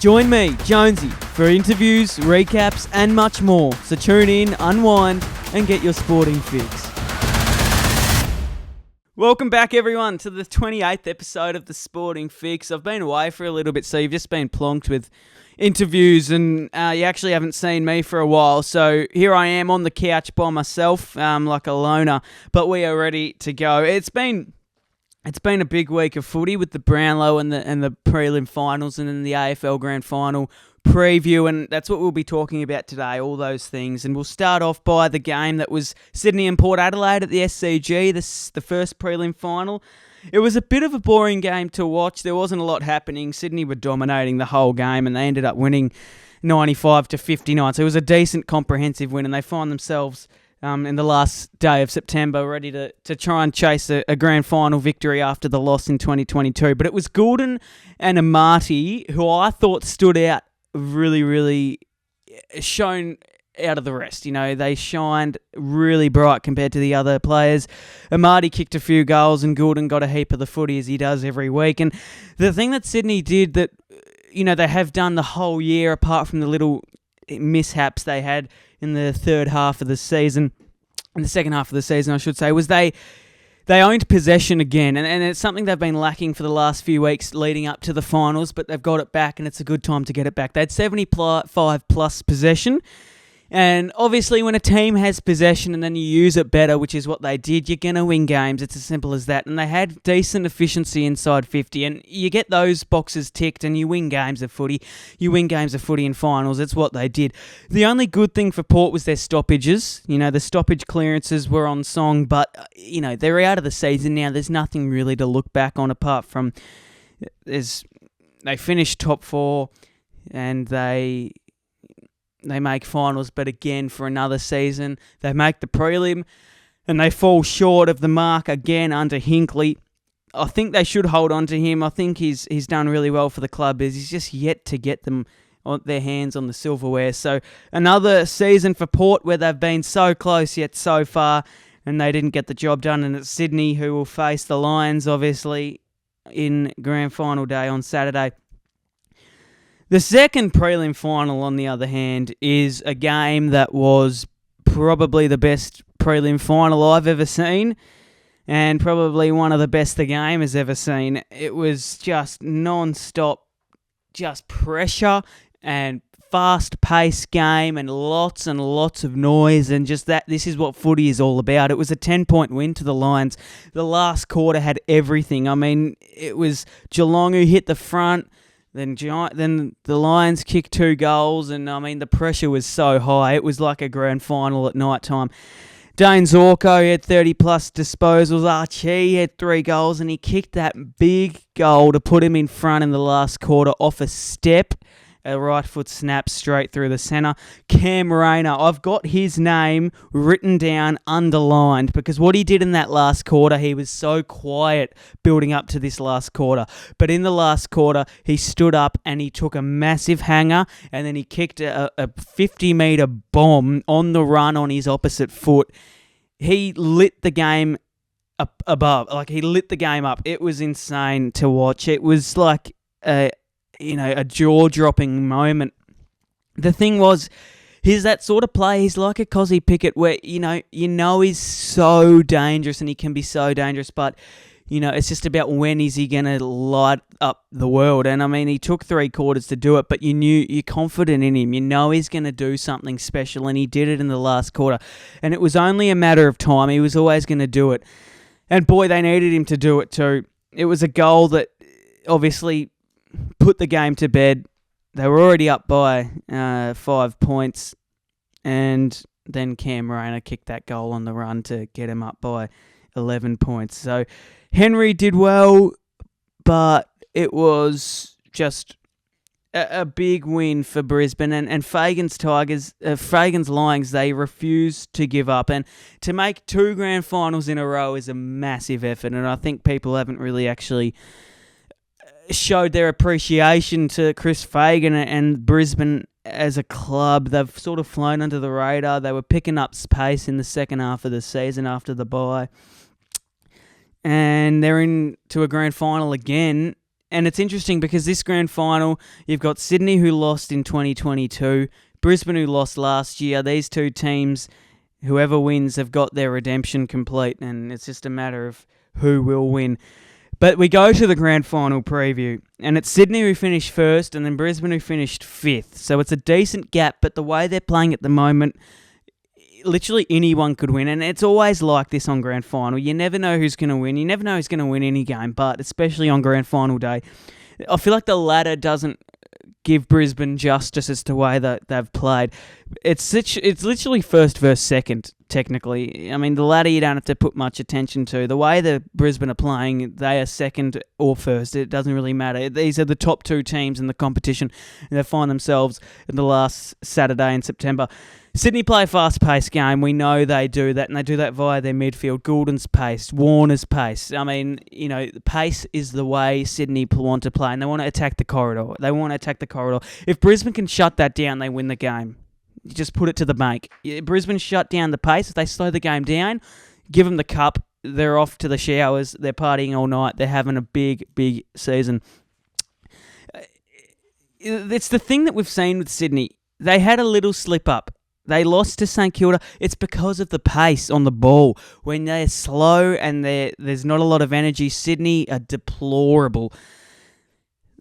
Join me, Jonesy, for interviews, recaps and much more. So tune in, unwind and get your sporting fix. Welcome back everyone to the 28th episode of the Sporting Fix. I've been away for a little bit, so you've just been plonked with interviews and you actually haven't seen me for a while. So here I am on the couch by myself, like a loner, but we are ready to go. It's been a big week of footy with the Brownlow and the prelim finals and then the AFL Grand Final preview, and that's what we'll be talking about today, all those things. And we'll start off by the game that was Sydney and Port Adelaide at the SCG, the first prelim final. It was a bit of a boring game to watch. There wasn't a lot happening. Sydney were dominating the whole game and they ended up winning 95-59. So it was a decent comprehensive win, and they find themselves in the last day of September, ready to try and chase a grand final victory after the loss in 2022. But it was Goulden and Amati who I thought stood out really, really shone out of the rest. You know, they shined really bright compared to the other players. Amati kicked a few goals and Goulden got a heap of the footy as he does every week. And the thing that Sydney did that, you know, they have done the whole year, apart from the little mishaps they had in the second half of the season, I should say, was they owned possession again, and it's something they've been lacking for the last few weeks leading up to the finals, but they've got it back, and it's a good time to get it back. They had 75+ possession, and obviously when a team has possession and then you use it better, which is what they did, you're going to win games. It's as simple as that. And they had decent efficiency inside 50, and you get those boxes ticked and you win games of footy. You win games of footy in finals. It's what they did. The only good thing for Port was their stoppages. You know, the stoppage clearances were on song, but, you know, they're out of the season now. There's nothing really to look back on apart from they finished top 4 and they make finals, but again, for another season, they make the prelim and they fall short of the mark again under Hinkley. I think they should hold on to him. I think he's done really well for the club. He's just yet to get them on their hands on the silverware. So another season for Port where they've been so close yet so far and they didn't get the job done. And it's Sydney who will face the Lions, obviously, in Grand Final day on Saturday. The second prelim final, on the other hand, is a game that was probably the best prelim final I've ever seen and probably one of the best the game has ever seen. It was just non-stop, just pressure and fast-paced game and lots of noise, and just that. This is what footy is all about. It was a 10-point win to the Lions. The last quarter had everything. I mean, it was Geelong who hit the front. Then the Lions kicked 2 goals, and I mean, the pressure was so high. It was like a grand final at night time. Dane Zorko had 30+ disposals. Archie had 3 goals, and he kicked that big goal to put him in front in the last quarter off a step. A right foot snap straight through the centre. Cam Rayner, I've got his name written down, underlined, because what he did in that last quarter, he was so quiet building up to this last quarter. But in the last quarter, he stood up and he took a massive hanger and then he kicked a 50-metre bomb on the run on his opposite foot. He lit the game up above. Like, he lit the game up. It was insane to watch. It was like a jaw-dropping moment. The thing was, he's that sort of player. He's like a Cozzy Pickett where, you know he's so dangerous and he can be so dangerous, but, you know, it's just about when is he going to light up the world. And, I mean, he took 3 quarters to do it, but you're confident in him. You know he's going to do something special, and he did it in the last quarter. And it was only a matter of time. He was always going to do it. And, boy, they needed him to do it too. It was a goal that obviously put the game to bed. They were already up by 5 points, and then Cam Rayner kicked that goal on the run to get him up by 11 points. So Henry did well, but it was just a big win for Brisbane. And Fagan's Lions, they refused to give up. And to make 2 grand finals in a row is a massive effort, and I think people haven't really actually showed their appreciation to Chris Fagan and Brisbane as a club. They've sort of flown under the radar. They were picking up pace in the second half of the season after the bye. And they're into a grand final again And it's interesting because this grand final, you've got Sydney who lost in 2022, Brisbane who lost last year. These two teams, whoever wins, have got their redemption complete, and it's just a matter of who will win. But we go to the grand final preview, and it's Sydney who finished first and then Brisbane who finished fifth. So it's a decent gap, but the way they're playing at the moment, literally anyone could win. And it's always like this on grand final. You never know who's going to win. You never know who's going to win any game, but especially on grand final day, I feel like the ladder doesn't give Brisbane justice as to the way that they've played. It's literally first versus second, technically. I mean, the ladder you don't have to put much attention to. The way the Brisbane are playing, they are second or first. It doesn't really matter. These are the top two teams in the competition, and they find themselves in the last Saturday in September. Sydney play a fast-paced game. We know they do that, and they do that via their midfield. Goulden's pace, Warner's pace. I mean, the pace is the way Sydney want to play, and they want to attack the corridor. If Brisbane can shut that down, they win the game. You just put it to the bank. Brisbane shut down the pace. If they slow the game down, give them the cup, they're off to the showers. They're partying all night. They're having a big, big season. It's the thing that we've seen with Sydney. They had a little slip-up. They lost to St Kilda. It's because of the pace on the ball. When they're slow and there's not a lot of energy, Sydney are deplorable.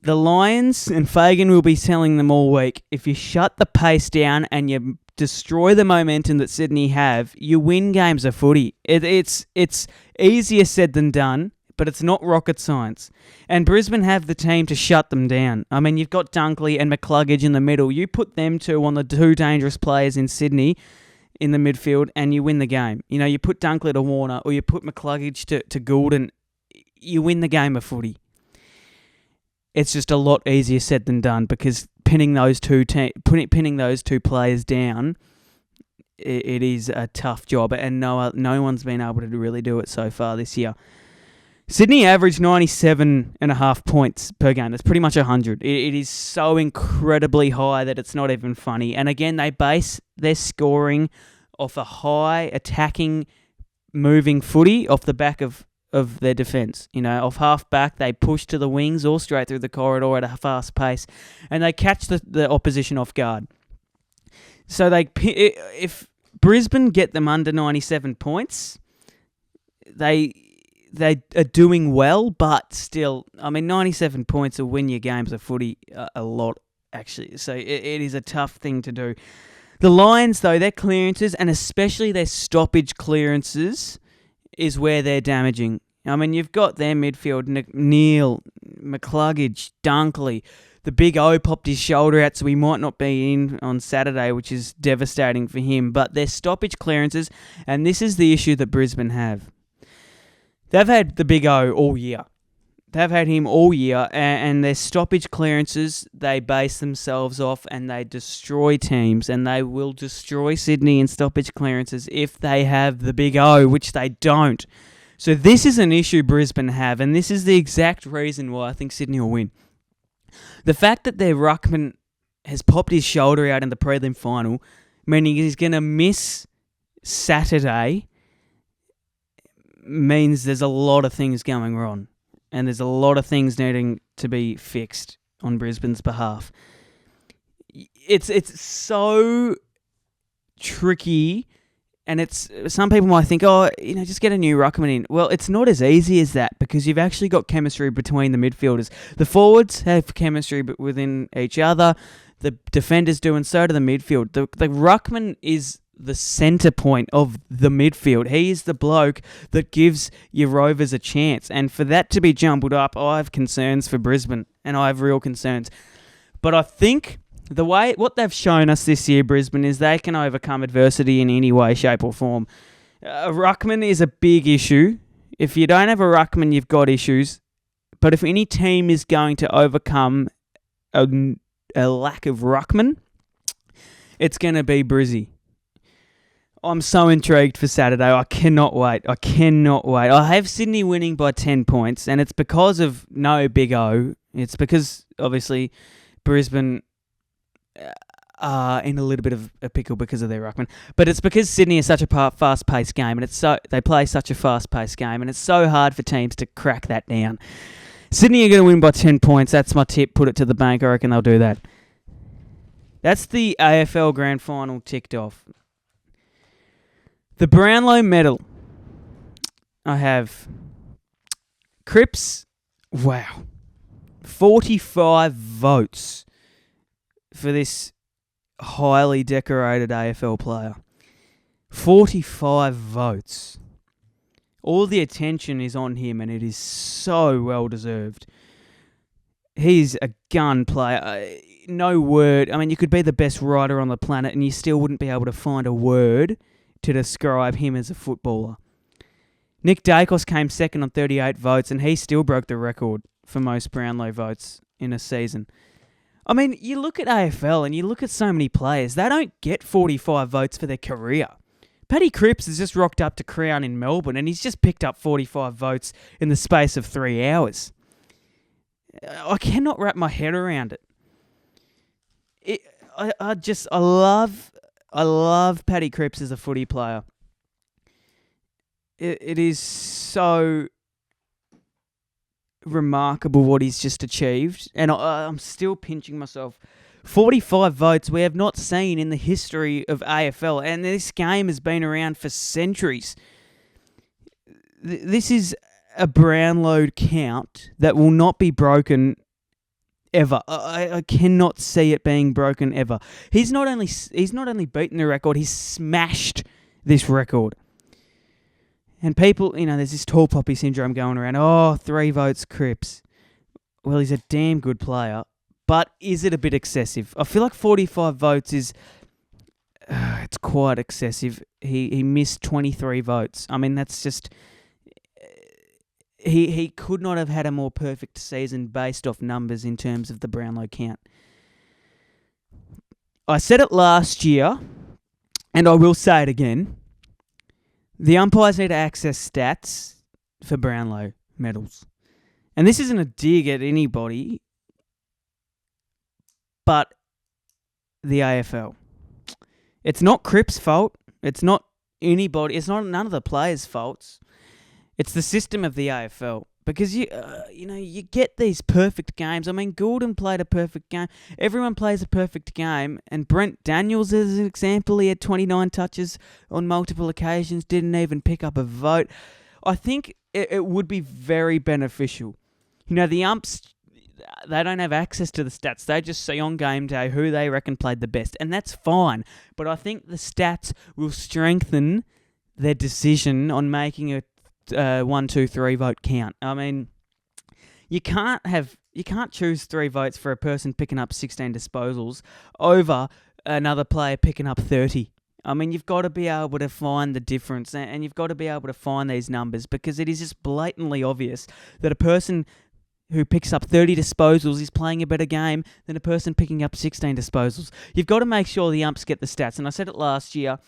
The Lions, and Fagan will be telling them all week, if you shut the pace down and you destroy the momentum that Sydney have, you win games of footy. It's easier said than done, but it's not rocket science. And Brisbane have the team to shut them down. I mean, you've got Dunkley and McCluggage in the middle. You put them two on the two dangerous players in Sydney in the midfield and you win the game. You put Dunkley to Warner or you put McCluggage to Goulden, you win the game of footy. It's just a lot easier said than done because pinning those two players down, it is a tough job, and no one's been able to really do it so far this year. Sydney averaged 97.5 points per game. That's pretty much 100. It is so incredibly high that it's not even funny. And again, they base their scoring off a high attacking, moving footy off the back of their defence. Off half back, they push to the wings or straight through the corridor at a fast pace, and they catch the opposition off guard. So if Brisbane get them under 97 points, they are doing well, but still, 97 points will win your games of footy a lot, actually. So it is a tough thing to do. The Lions, though, their clearances, and especially their stoppage clearances, is where they're damaging. You've got their midfield, Neil, McCluggage, Dunkley. The big O popped his shoulder out, so he might not be in on Saturday, which is devastating for him. But their stoppage clearances, and this is the issue that Brisbane have. They've had the big O all year. They've had him all year, and their stoppage clearances, they base themselves off and they destroy teams, and they will destroy Sydney in stoppage clearances if they have the big O, which they don't. So this is an issue Brisbane have, and this is the exact reason why I think Sydney will win. The fact that their ruckman has popped his shoulder out in the prelim final, meaning he's going to miss Saturday, means there's a lot of things going wrong. And there's a lot of things needing to be fixed on Brisbane's behalf. It's so tricky, and some people might think, just get a new ruckman in. Well, it's not as easy as that because you've actually got chemistry between the midfielders. The forwards have chemistry within each other. The defenders do, and so do the midfield. The ruckman is the centre point of the midfield. He is the bloke that gives your Rovers a chance. And for that to be jumbled up, I have concerns for Brisbane, and I have real concerns. But I think what they've shown us this year, Brisbane, is they can overcome adversity in any way, shape or form. A ruckman is a big issue. If you don't have a ruckman, you've got issues. But if any team is going to overcome a lack of ruckman, it's going to be Brizzy. I'm so intrigued for Saturday. I cannot wait. I have Sydney winning by 10 points, and it's because of no Big O. It's because, obviously, Brisbane are in a little bit of a pickle because of their ruckman. But it's because Sydney is such a fast-paced game, and they play such a fast-paced game, and it's so hard for teams to crack that down. Sydney are going to win by 10 points. That's my tip. Put it to the bank. I reckon they'll do that. That's the AFL Grand Final ticked off. The Brownlow Medal. I have Cripps. Wow. 45 votes for this highly decorated AFL player. 45 votes. All the attention is on him, and it is so well deserved. He's a gun player. No word. I mean, you could be the best writer on the planet, and you still wouldn't be able to find a word to describe him as a footballer. Nick Dacos came second on 38 votes, and he still broke the record for most Brownlow votes in a season. I mean, you look at AFL and you look at so many players, they don't get 45 votes for their career. Paddy Cripps has just rocked up to Crown in Melbourne, and he's just picked up 45 votes in the space of 3 hours. I cannot wrap my head around it. I love Paddy Cripps as a footy player. It is so remarkable what he's just achieved, and I'm still pinching myself. 45 votes we have not seen in the history of AFL, and this game has been around for centuries. This is a Brownlow count that will not be broken ever. I cannot see it being broken ever. He's not only beaten the record, he's smashed this record. And people, there's this tall poppy syndrome going around. 3 votes Cripps. Well, he's a damn good player. But is it a bit excessive? I feel like 45 votes is... it's quite excessive. He missed 23 votes. I mean, that's just... He could not have had a more perfect season based off numbers in terms of the Brownlow count. I said it last year, and I will say it again. The umpires need to access stats for Brownlow medals. And this isn't a dig at anybody, but the AFL. It's not Cripps' fault. It's not anybody. It's not none of the players' faults. It's the system of the AFL. Because you get these perfect games. I mean, Goulden played a perfect game. Everyone plays a perfect game. And Brent Daniels, as an example, he had 29 touches on multiple occasions, didn't even pick up a vote. I think it would be very beneficial. The umps, they don't have access to the stats. They just see on game day who they reckon played the best. And that's fine. But I think the stats will strengthen their decision on making a 1, 2, 3 vote count. I mean, you can't choose 3 votes for a person picking up 16 disposals over another player picking up 30. I mean, you've got to be able to find the difference, and you've got to be able to find these numbers, because it is just blatantly obvious that a person who picks up 30 disposals is playing a better game than a person picking up 16 disposals. You've got to make sure the umps get the stats, and I said it last year,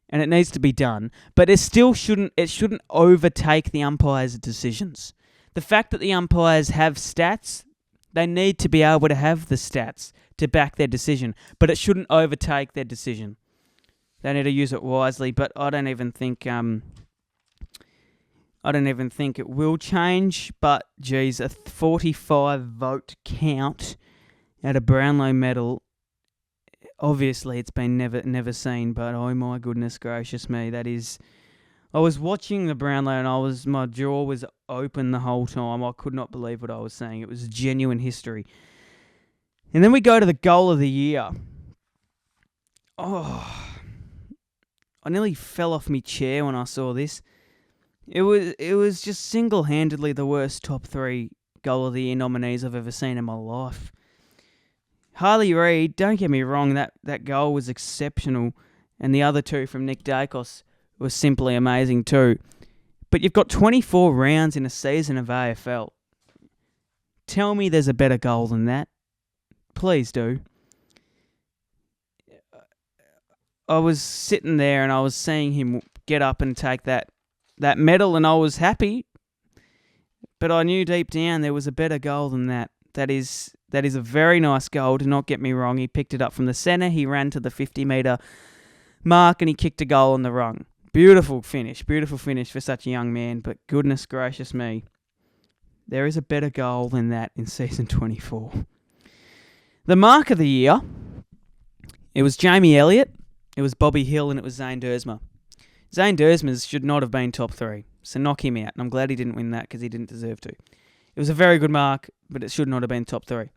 and it needs to be done, but it shouldn't overtake the umpires' decisions. The fact that the umpires have stats, they need to be able to have the stats to back their decision, but it shouldn't overtake their decision. They need to use it wisely, but I don't even think it will change. But geez, a 45 vote count at a Brownlow Medal. Obviously, it's been never seen, but oh my goodness gracious me, that is... I was watching the Brownlow and my jaw was open the whole time. I could not believe what I was seeing. It was genuine history. And then we go to the goal of the year. Oh, I nearly fell off my chair when I saw this. It was just single-handedly the worst top 3 goal of the year nominees I've ever seen in my life. Harley Reid, don't get me wrong, that goal was exceptional, and the other 2 from Nick Dacos was simply amazing too. But you've got 24 rounds in a season of AFL. Tell me there's a better goal than that. Please do. I was sitting there and I was seeing him get up and take that medal, and I was happy. But I knew deep down there was a better goal than that. That is a very nice goal, do not get me wrong. He picked it up from the centre, he ran to the 50-metre mark, and he kicked a goal on the rung. Beautiful finish for such a young man, but goodness gracious me. There is a better goal than that in season 24. The mark of the year, it was Jamie Elliott, it was Bobby Hill, and it was Zane Dersma. Zane Dersma should not have been top 3, so knock him out. And I'm glad he didn't win that because he didn't deserve to. It was a very good mark, but it should not have been top 3.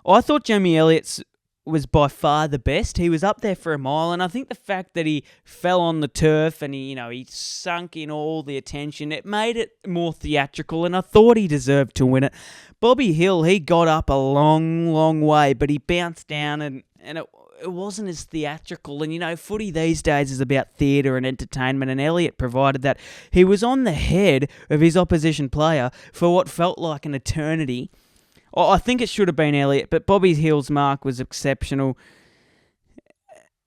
I thought Jamie Elliott's was by far the best. He was up there for a mile, and I think the fact that he fell on the turf and he sunk in all the attention, it made it more theatrical, and I thought he deserved to win it. Bobby Hill, he got up a long, long way, but he bounced down, and it wasn't as theatrical. And, footy these days is about theatre and entertainment, and Elliott provided that. He was on the head of his opposition player for what felt like an eternity. I think it should have been Elliott, but Bobby Hill's mark was exceptional.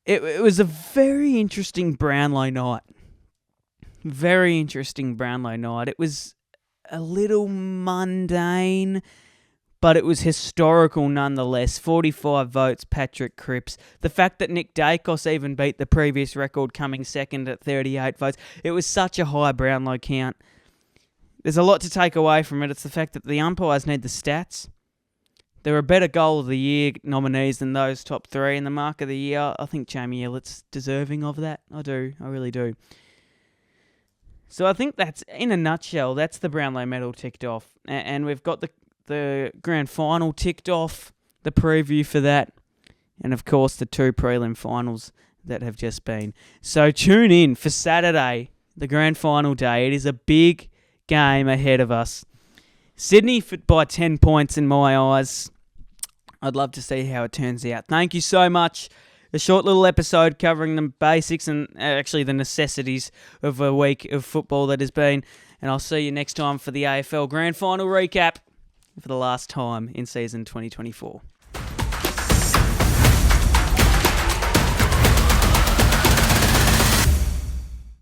It was a very interesting Brownlow night. Very interesting Brownlow night. It was a little mundane, but it was historical nonetheless. 45 votes, Patrick Cripps. The fact that Nick Dacos even beat the previous record, coming second at 38 votes. It was such a high Brownlow count. There's a lot to take away from it. It's the fact that the umpires need the stats. There are better Goal of the Year nominees than those top 3. And the Mark of the Year, I think Jamie Elliott's deserving of that. I do. I really do. So I think that's, in a nutshell, that's the Brownlow Medal ticked off. And we've got the Grand Final ticked off, the preview for that. And, of course, the 2 prelim finals that have just been. So tune in for Saturday, the Grand Final day. It is a big game ahead of us. Sydney by 10 points in my eyes. I'd love to see how it turns out. Thank you so much. A short little episode covering the basics and actually the necessities of a week of football that has been. And I'll see you next time for the AFL Grand Final recap for the last time in season 2024.